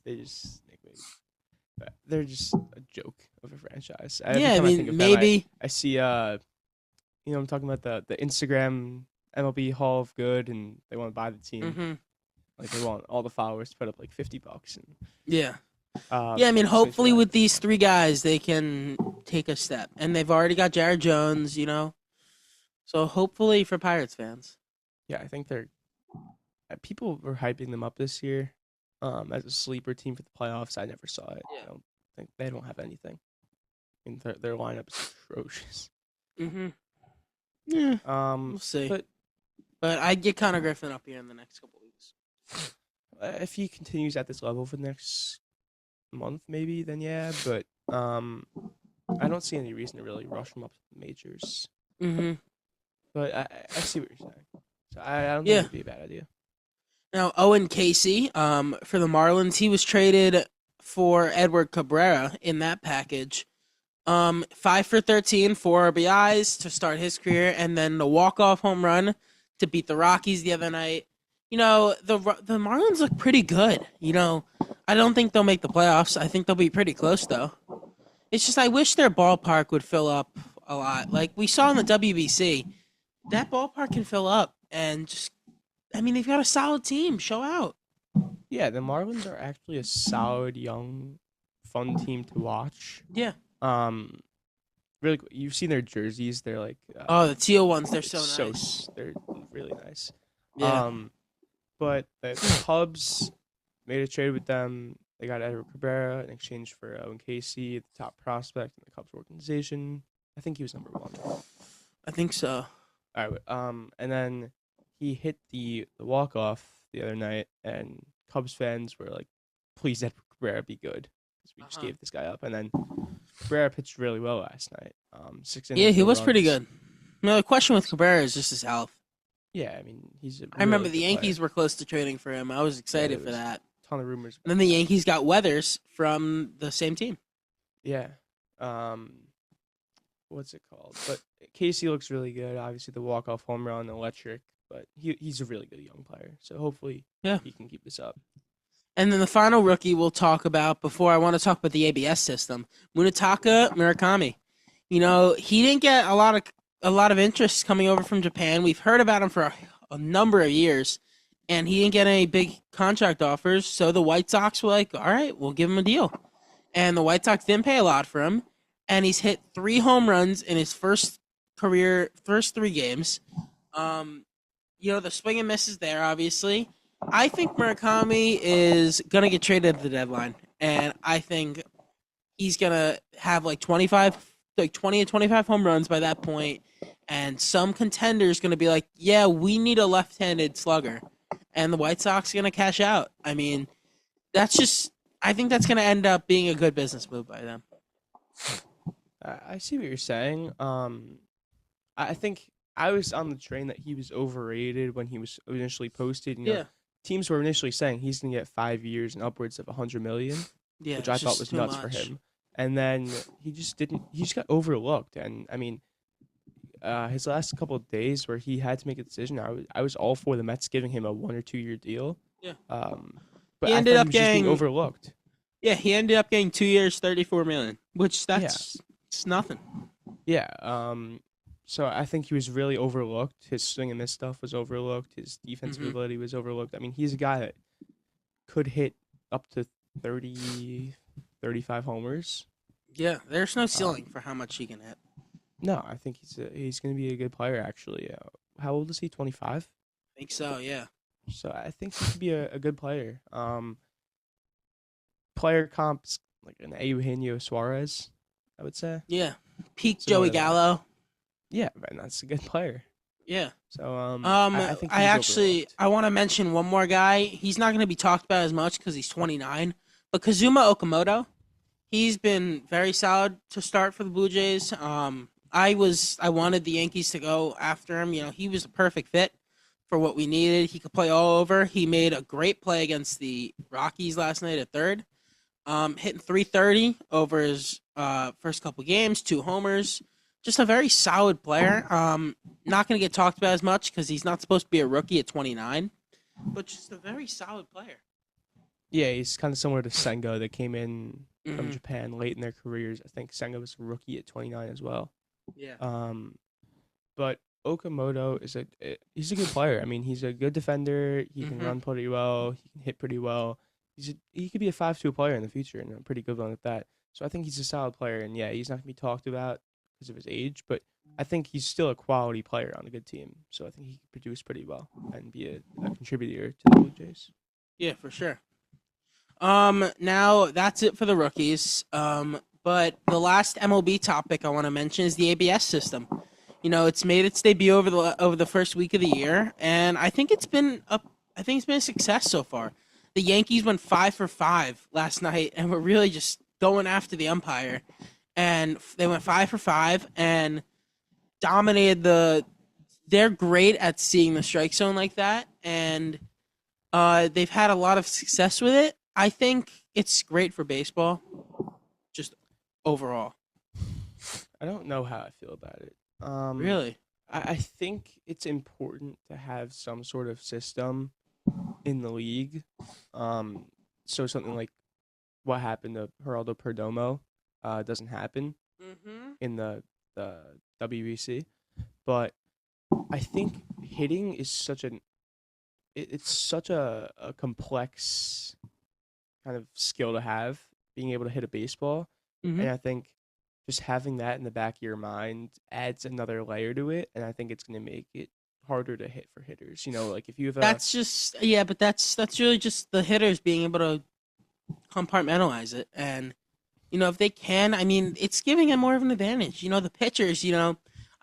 they're just a joke of a franchise. Every Yeah, I time I think mean, of them, maybe. I see I'm talking about the Instagram MLB Hall of Good, and they want to buy the team. Hmm. Like they want all the followers to put up like $50, and Yeah. Yeah, I mean, so it's hopefully really with these three guys, they can take a step. And they've already got Jared Jones, you know? So hopefully for Pirates fans. yeah. I think they're people were hyping them up this year, as a sleeper team for the playoffs. I never saw it. Yeah. I don't think they don't have anything. I mean, their lineup is atrocious. Mm-hmm. Yeah, Um, we'll see. but But I'd get Connor Griffin up here in the next couple weeks. if he continues at this level for the next month, maybe then yeah. But I don't see any reason to really rush him up to the majors. Mm-hmm. But I see what you're saying. So I don't Yeah. think it'd be a bad idea. Now, Owen Casey, for the Marlins, he was traded for Edward Cabrera in that package. 5 for 13, 4 RBIs to start his career, and then the walk-off home run to beat the Rockies the other night. You know, the Marlins look pretty good. You know, I don't think they'll make the playoffs. I think they'll be pretty close, though. It's just I wish their ballpark would fill up a lot. Like we saw in the WBC, that ballpark can fill up, and just, I mean, they've got a solid team. Show out. Yeah, the Marlins are actually a solid, young, fun team to watch. Yeah. Really, you've seen their jerseys. They're like Oh, the teal ones, they're so nice. They're really nice. Yeah. But the Cubs made a trade with them. They got Edward Cabrera in exchange for Owen Casey, the top prospect in the Cubs organization. I think he was number 1. I think so. All right. And then he hit the walk off the other night, and Cubs fans were like, "Please, Edward Cabrera, be good," because we just gave this guy up. And then Cabrera pitched really well last night. 6 innings. Yeah, he 4 was pretty runs. good. No, the question with Cabrera is just his health. Yeah, I mean, he's. I remember the Yankees were close to trading for him. I was excited for that. Ton of rumors. And then the Yankees got Weathers from the same team. Yeah. What's it called? But Casey looks really good. Obviously, the walk-off home run, electric. But he's a really good young player. So hopefully, he can keep this up. And then the final rookie we'll talk about before I want to talk about the ABS system, Munetaka Murakami. You know, he didn't get a lot of interest coming over from Japan. We've heard about him for a number of years, and he didn't get any big contract offers. So the White Sox were like, all right, we'll give him a deal. And the White Sox didn't pay a lot for him, and he's hit 3 home runs in his first 3 games. You know, the swing and miss is there, obviously. I think Murakami is going to get traded at the deadline, and I think he's going to have like 20 to 25 home runs by that point, and some contenders going to be like, yeah, we need a left-handed slugger, and the White Sox are going to cash out. I mean, I think that's going to end up being a good business move by them. I see what you're saying. I think I was on the train that he was overrated when he was initially posted. You know, teams were initially saying he's going to get 5 years and upwards of $100 million, which I thought was nuts for him. And then he just didn't. He just got overlooked. And I mean, his last couple of days where he had to make a decision, I was all for the Mets giving him a 1 or 2 year deal. Yeah. But he ended up getting overlooked. Yeah, he ended up getting 2 years, $34 million, which it's nothing. Yeah. So I think he was really overlooked. His swing and miss stuff was overlooked. His defensive ability was overlooked. I mean, he's a guy that could hit up to 30, 35 homers. Yeah, there's no ceiling for how much he can hit. No, I think he's going to be a good player, actually. How old is he, 25? I think so, yeah. So I think he could be a good player. Player comps like an Eugenio Suarez, I would say. Yeah, peak Joey Gallo. Yeah, and that's a good player. Yeah. So I think I want to mention one more guy. He's not going to be talked about as much because he's 29, but Kazuma Okamoto, he's been very solid to start for the Blue Jays. I wanted the Yankees to go after him. You know, he was a perfect fit for what we needed. He could play all over. He made a great play against the Rockies last night at third. Hitting 330 over his first couple games, 2 homers. Just a very solid player. Not going to get talked about as much because he's not supposed to be a rookie at 29, but just a very solid player. Yeah, he's kind of similar to Senga that came in from Hmm. Japan late in their careers. I think Senga was a rookie at 29 as well. Yeah. Um, but Okamoto he's a good player. I mean, he's a good defender. He can Hmm. run pretty well. He can hit pretty well. He could be a 5-2 player in the future, and a pretty good one at that. So I think he's a solid player. And yeah, he's not gonna be talked about because of his age, but I think he's still a quality player on a good team. So I think he could produce pretty well and be a contributor to the Blue Jays. Yeah, for sure. Now that's it for the rookies. But the last MLB topic I want to mention is the ABS system. It's made its debut over the first week of the year, and I think it's been a success so far. The Yankees went 5 for 5 last night, and were really just going after the umpire, and they went 5 for 5 and dominated the. They're great at seeing the strike zone like that, and they've had a lot of success with it. I think it's great for baseball, just overall. I don't know how I feel about it. Really. I think it's important to have some sort of system in the league. Um, so something like what happened to Geraldo Perdomo doesn't happen Mm-hmm. in the WBC. But I think hitting is it's such a complex kind of skill to have, being able to hit a baseball. Mm-hmm. And I think just having that in the back of your mind adds another layer to it. And I think it's going to make it harder to hit for hitters. Like if you have a, That's just yeah, but that's really just the hitters being able to compartmentalize it, and if they can, I mean, it's giving them more of an advantage. The pitchers,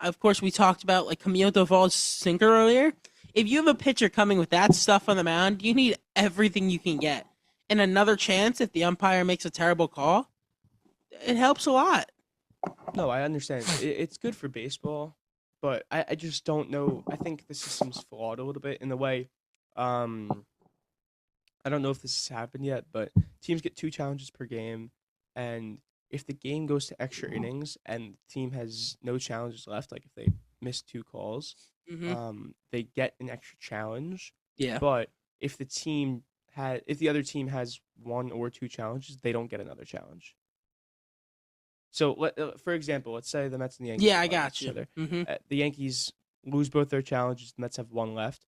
of course, we talked about like Camilo Doval's sinker earlier. If you have a pitcher coming with that stuff on the mound, you need everything you can get, and another chance if the umpire makes a terrible call, it helps a lot. no, I understand. It's good for baseball, but I just don't know. I think the system's flawed a little bit in the way. Um, I don't know if this has happened yet, but teams get 2 challenges per game, and if the game goes to extra innings and the team has no challenges left, like if they miss 2 calls, Hmm. they get an extra challenge. Yeah. But if the other team has 1 or 2 challenges, they don't get another challenge. So, for example, let's say the Mets and the Yankees Yeah, are I playing got each you. other. Hmm. The Yankees lose both their challenges. The Mets have one left.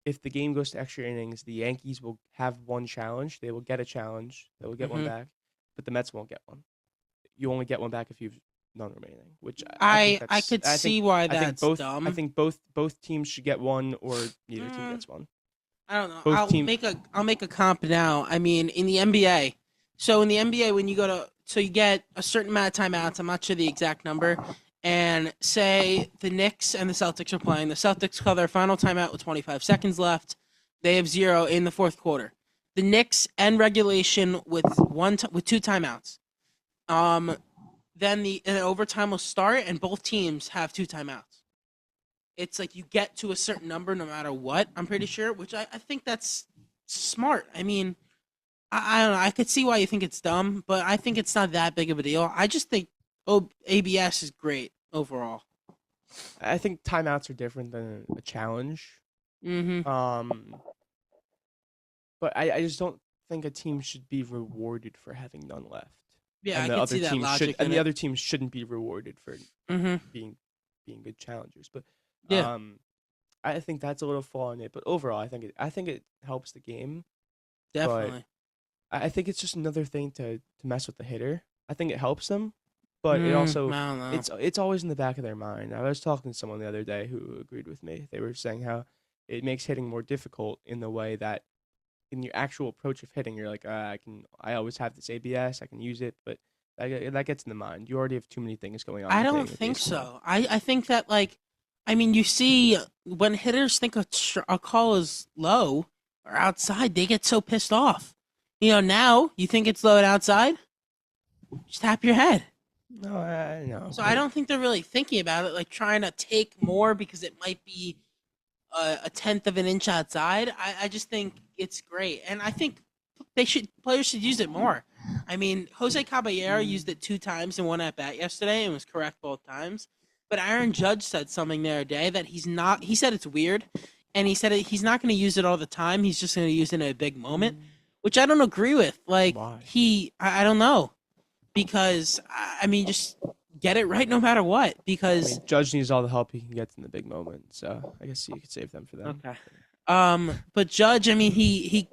If the game goes to extra innings, the Yankees will have one challenge. They will get a challenge. They will get one Hmm. back, but the Mets won't get one. You only get one back if you've none remaining. Which I think I that's could see why that's I dumb. think both teams should get one, or neither team Mm, gets one. I don't know. Both team. I'll make a comp now. I mean, in the NBA. So in the NBA, when you go to you get a certain amount of timeouts. I'm not sure the exact number. And say the Knicks and the Celtics are playing. The Celtics call their final timeout with 25 seconds left. They have 0 in the fourth quarter. The Knicks end regulation with with 2 timeouts. Um, then the overtime will start, and both teams have 2 timeouts. It's like you get to a certain number no matter what. I'm pretty sure, which I think that's smart. I mean, I don't know. I could see why you think it's dumb, but I think it's not that big of a deal. I just think ABS is great overall. I think timeouts are different than a challenge. Mm-hmm. Um, but I just don't think a team should be rewarded for having none left, Yeah, and I could see that logic in the it. other teams shouldn't be rewarded for Mm-hmm. being good challengers. But Yeah, um, I think that's a little flaw in it. But overall, I think it helps the game. But definitely. I think it's just another thing to mess with the hitter. I think it helps them, but it I also don't know. it's always in the back of their mind. I was talking to someone the other day who agreed with me. They were saying how it makes hitting more difficult in the way that in your actual approach of hitting, you're like, I always have this ABS, I can use it, but that gets in the mind. You already have too many things going on I with don't hitting a think baseball. so. I think that I mean, you see when hitters think a call is low or outside, they get so pissed off. Now you think it's low and outside, just tap your head. No, I know, So I but don't think they're really thinking about it, like trying to take more because it might be a tenth of an inch outside. I just think it's great, and I think players should use it more. I mean, Jose Caballero used it 2 times in one at bat yesterday and was correct both times. But Aaron Judge said something the other day that he's not. He said it's weird, and he said he's not going to use it all the time. He's just going to use it in a big moment, which I don't agree with. Like Why? I don't know, because I mean, just get it right no matter what. I Because mean, Judge needs all the help he can get in the big moment, so I guess you could save them for them. okay, but Judge, I mean, he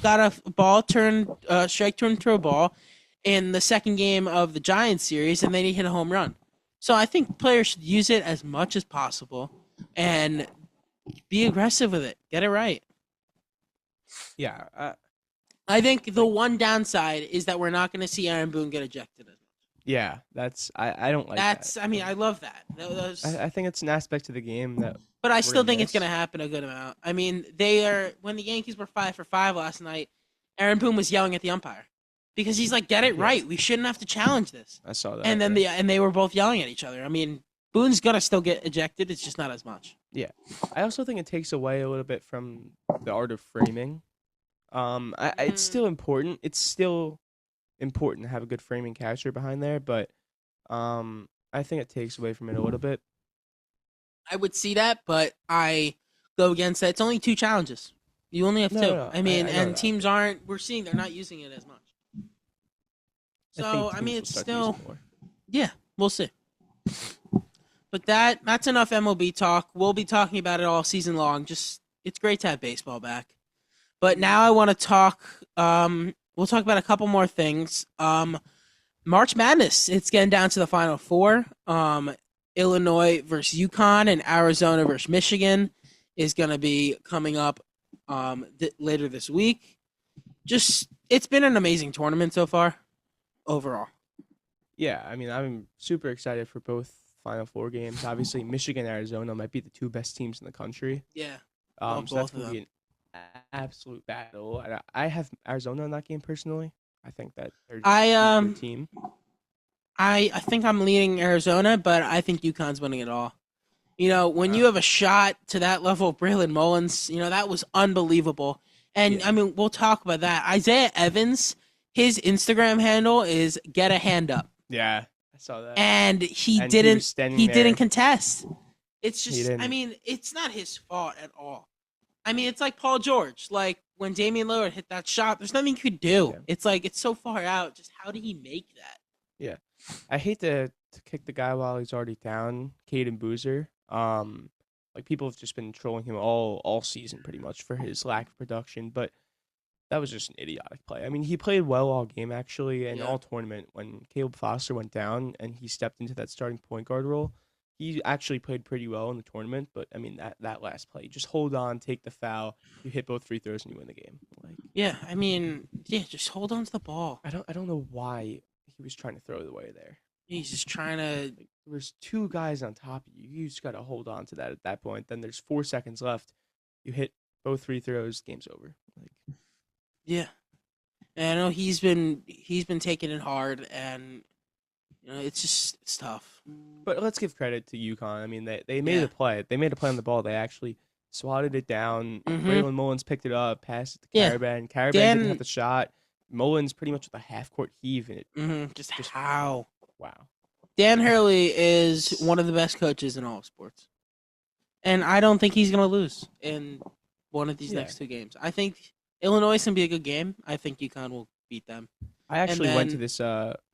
got a ball turned, strike turned to a ball in the second game of the Giants series, and then he hit a home run. So I think players should use it as much as possible and be aggressive with it. Get it right. Yeah, I think the one downside is that we're not going to see Aaron Boone get ejected. yeah. That's I don't like That's that. I mean I love that. I think it's an aspect of the game that But I we're still gonna think it's miss. going to happen a good amount. I mean when the Yankees were 5 for 5 last night, Aaron Boone was yelling at the umpire because he's like, "Get it Yeah. right. We shouldn't have to challenge this." I saw that. And then yeah. they were both yelling at each other. I mean, Boone's gonna still get ejected. It's just not as much. I also think it takes away a little bit from the art of framing. It's still important. It's still important to have a good framing catcher behind there, but I think it takes away from it a little bit. I would see that, but I go against that. It's only 2 challenges. You only have No, two. no, I mean, I know and that. teams aren't. We're seeing they're not using it as much. I So think I teams mean, will it's start to use still it more. yeah. We'll see. But that's enough MLB talk. We'll be talking about it all season long. Just it's great to have baseball back. But now I want to talk. We'll talk about a couple more things. March Madness. It's getting down to the Final Four. Illinois versus UConn and Arizona versus Michigan is going to be coming up later this week. Just it's been an amazing tournament so far, overall. Yeah, I mean, I'm super excited for both Final Four games. Obviously, Michigan and Arizona might be the two best teams in the country. Yeah. So that's Both of going to be an absolute battle. And I have Arizona in that game personally. I think that they're just a good team. I think I'm leaning Arizona, but I think UConn's winning it all. You know, when you have a shot to that level of Braylon Mullins, you know, that was unbelievable. And Yeah. I mean, we'll talk about that. Isaiah Evans, his Instagram handle is get a hand up. Yeah, I saw that. And he And didn't was standing he there. didn't contest. It's He just I didn't. mean, it's not his fault at all. I mean, it's like Paul George. Like when Damian Lillard hit that shot, there's nothing you could do. Yeah. It's like it's so far out. Just how did he make that? I hate to kick the guy while he's already down, Caden Boozer. Like people have just been trolling him all season pretty much for his lack of production, but that was just an idiotic play. I mean, he played well all game actually, and Yeah. all tournament when Caleb Foster went down and he stepped into that starting point guard role. He actually played pretty well in the tournament, but I mean that last play, just hold on, take the foul, you hit both free throws and you win the game. Like Yeah, I mean, yeah, just hold on to the ball. I don't know why he was trying to throw it away there. He's just trying to. Like, there's two guys on top of you. You just got to hold on to that at that point. Then there's 4 seconds left. You hit both free throws, game's over. Like Yeah, and I know he's been taking it hard, and you know it's tough. But let's give credit to UConn. I mean, they made Yeah. a play. They made a play on the ball. They actually swatted it down. Mhm. Braylon Mullins picked it up, passed it to Yeah. Caravan. Caravan Dan- didn't have the shot. Mullins pretty much with a half court heave in it. Just how Wow. Dan Hurley is one of the best coaches in all of sports, and I don't think he's gonna lose in one of these Yeah. next 2 games. I think Illinois is gonna be a good game. I think UConn will beat them. I actually went to then- this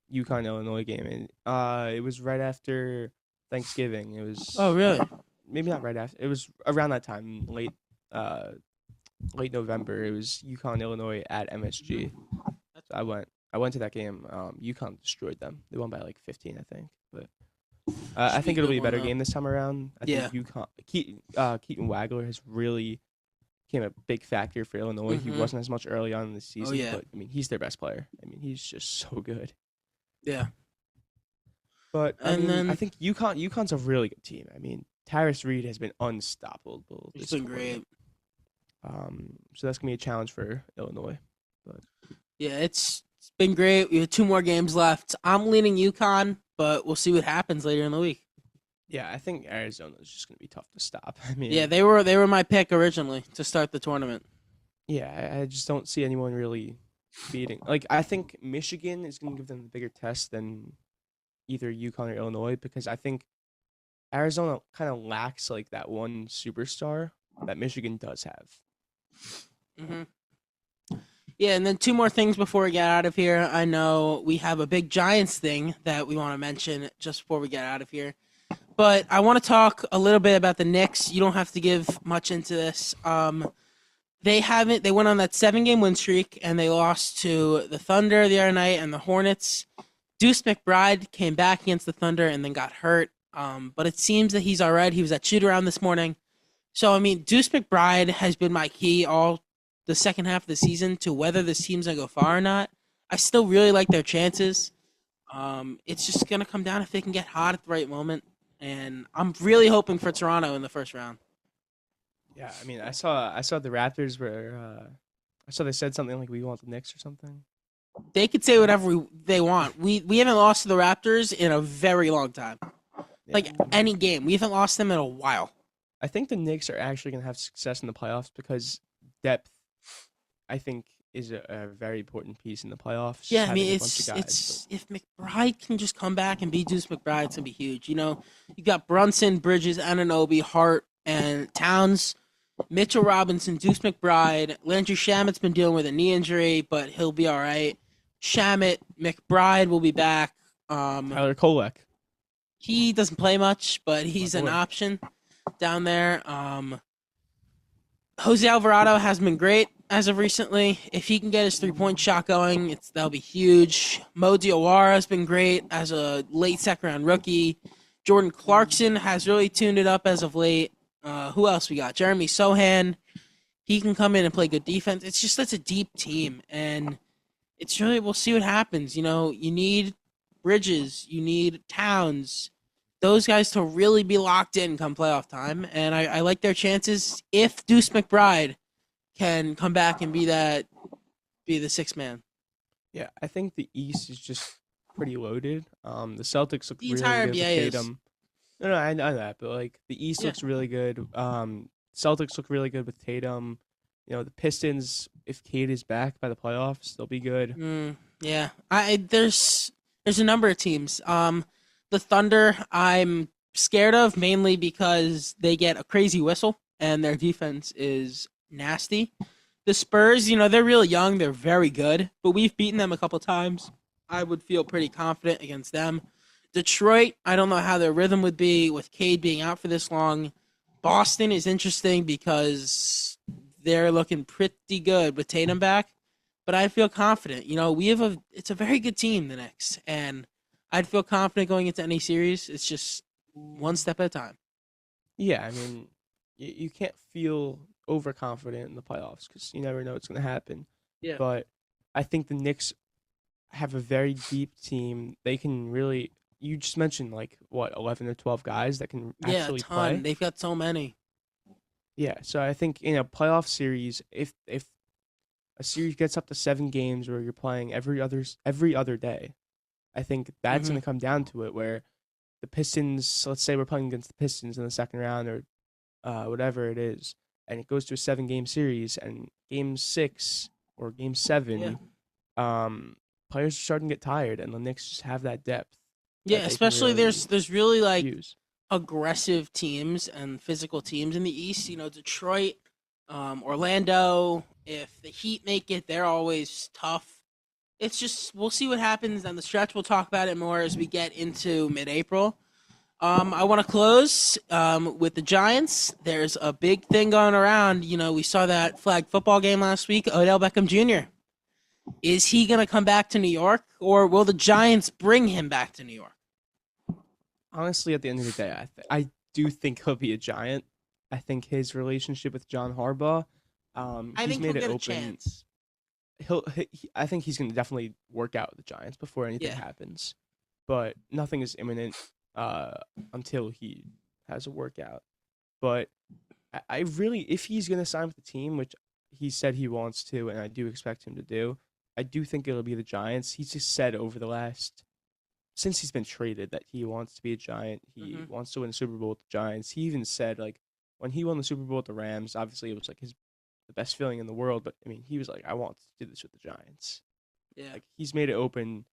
UConn Illinois game, and it was right after Thanksgiving. It was Oh, really? maybe not right after. It was around that time, late November. It was UConn Illinois at MSG. So I went to that game. UConn destroyed them. They won by like 15, I think. But I Should think be a it'll good be a one, better though. game this time around. I Yeah. think Keaton Wagler has really became a big factor for Illinois. He Mhm. wasn't as much early on in the season, yeah. but I mean he's their best player. I mean he's just so good. Yeah. But I And mean, then- I think UConn's a really good team. I mean, Tyrus Reed has been unstoppable. He's this been great. tournament. So that's gonna be a challenge for Illinois. Yeah, it's been great. We have 2 more games left. I'm leaning UConn, but we'll see what happens later in the week. Yeah, I think Arizona is just gonna be tough to stop. I mean, Yeah, they were my pick originally to start the tournament. yeah, I just don't see anyone really beating. Like I think Michigan is going to give them a bigger test than either UConn or Illinois because I think Arizona kind of lacks like that one superstar that Michigan does have. Hmm. Yeah, and then two more things before we get out of here. I know we have a big Giants thing that we want to mention just before we get out of here. But I want to talk a little bit about the Knicks. You don't have to give much into this. They haven't. They went on that 7 game win streak and they lost to the Thunder the other night and the Hornets. Deuce McBride came back against the Thunder and then got hurt. But it seems that he's all right. He was at shoot around this morning. So I mean, Deuce McBride has been my key all the second half of the season to whether this team's gonna go far or not. I still really like their chances. It's just gonna come down if they can get hot at the right moment, and I'm really hoping for Toronto in the first round. Yeah, I mean, I saw the Raptors were I saw they said something like we want the Knicks or something. They could say whatever they want. We haven't lost to the Raptors in a very long time, Yeah, like any game. We haven't lost them in a while. I think the Knicks are actually going to have success in the playoffs because depth, I think, is a very important piece in the playoffs. Yeah, I Having mean a bunch of guys, it's if McBride can just come back and be Deuce McBride, it's gonna be huge. You know, you got Brunson, Bridges, Ananobi, Hart, and Towns, Mitchell Robinson, Deuce McBride. Landry Shamit's been dealing with a knee injury, but he'll be all right. Shamit, McBride will be back. Tyler Kolek, He doesn't play much, but my he's an boy. option down there. Jose Alvarado has been great as of recently. If he can get his 3 point shot going, that'll be huge. Mo Diawara has been great as a late second round rookie. Jordan Clarkson has really tuned it up as of late. Who else we got? Jeremy Sohan. He can come in and play good defense. It's just that's a deep team, and it's really we'll see what happens. You know, you need Bridges, you need Towns, those guys to really be locked in come playoff time, and I like their chances if Deuce McBride can come back and be the sixth man. Yeah, I think the East is just pretty loaded. The Celtics look The really entire good with NBA is. Tatum. No, I know that, but like the East Yeah. looks really good. Celtics look really good with Tatum. You know, the Pistons, if Cade is back by the playoffs, they'll be good. Yeah, there's a number of teams. The Thunder I'm scared of mainly because they get a crazy whistle and their defense is nasty. The Spurs, you know, they're really young, they're very good, but we've beaten them a couple times. I would feel pretty confident against them. Detroit, I don't know how their rhythm would be with Cade being out for this long. Boston is interesting because they're looking pretty good with Tatum back, but I feel confident. You know, it's a very good team, the Knicks, and I'd feel confident going into any series. It's just one step at a time. Yeah, I mean, you can't feel overconfident in the playoffs because you never know what's going to happen. Yeah. But I think the Knicks have a very deep team. They can really. You just mentioned like what 11 or 12 guys that can Yeah, a actually ton. play. They've got so many. Yeah, so I think in a playoff series, if a series gets up to 7 games where you're playing every other day, I think that's Hmm. going to come down to it. Where the Pistons, let's say we're playing against the Pistons in the second round or whatever it is, and it goes to a 7 game series, and game 6 or game Yeah. 7, players are starting to get tired, and the Knicks just have that depth Yeah, that they can especially really there's really like use. aggressive teams and physical teams in the East. You know, Detroit, Orlando. If the Heat make it, they're always tough. It's just we'll see what happens on the stretch. We'll talk about it more as we get into mid-April. I want to close with the Giants. There's a big thing going around. You know, we saw that flag football game last week. Odell Beckham Jr. Is he going to come back to New York, or will the Giants bring him back to New York? Honestly, at the end of the day, I do think he'll be a Giant. I think his relationship with John Harbaugh, I he's think he'll made it get a open. chance. I think he's going to definitely work out with the Giants before anything Yeah. happens, but nothing is imminent uh, until he has a workout. But I really, if he's going to sign with the team, which he said he wants to, and I do expect him to do, I do think it'll be the Giants. He's just said over the last since he's been traded that he wants to be a Giant. He Hmm. wants to win a Super Bowl with the Giants. He even said like when he won the Super Bowl with the Rams, obviously it was like his the best feeling in the world. But I mean, he was like, I want to do this with the Giants. Yeah. Like he's made it open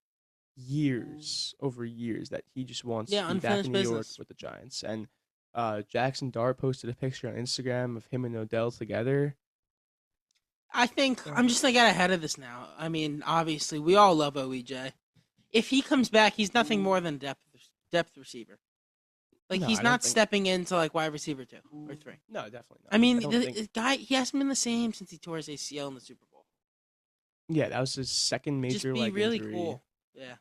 over years that he just wants Yeah, to be back unfinished in New York business. with the Giants. And Jackson Dart posted a picture on Instagram of him and Odell together. I think I'm just gonna get ahead of this now. I mean, obviously, we all love OEJ. If he comes back, he's nothing more than depth receiver. Like No, he's I don't not think- stepping into like wide receiver 2 or 3. No, definitely not. I mean, don't the think- guy, he hasn't been the same since he tore his ACL in the Super Bowl. yeah, that was his second major Just be like really injury. cool. Yeah,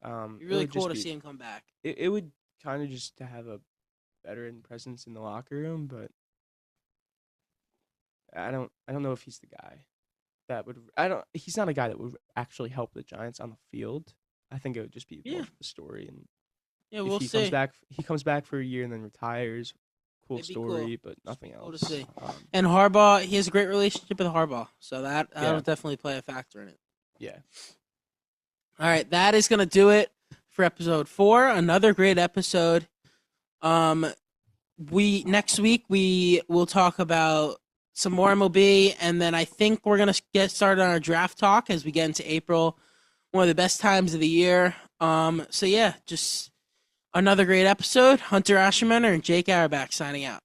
be It really would cool just to be- see him come back. It would kind of just to have a veteran presence in the locker room, but I don't know if he's the guy that would. He's not a guy that would actually help the Giants on the field. I think it would just be more Yeah. of the story. And Yeah, if we'll he see. comes back for a year and then retires. Cool It'd be cool. story, but nothing Cool to else. see. And Harbaugh, he has a great relationship with Harbaugh, so that'll Yeah. definitely play a factor in it. Yeah. All right, that is gonna do it for episode 4. Another great episode. Next week we will talk about some more MLB, and then I think we're gonna get started on our draft talk as we get into April, one of the best times of the year. So yeah, just another great episode. Hunter Aschenbrenner and Jake Auerbach signing out.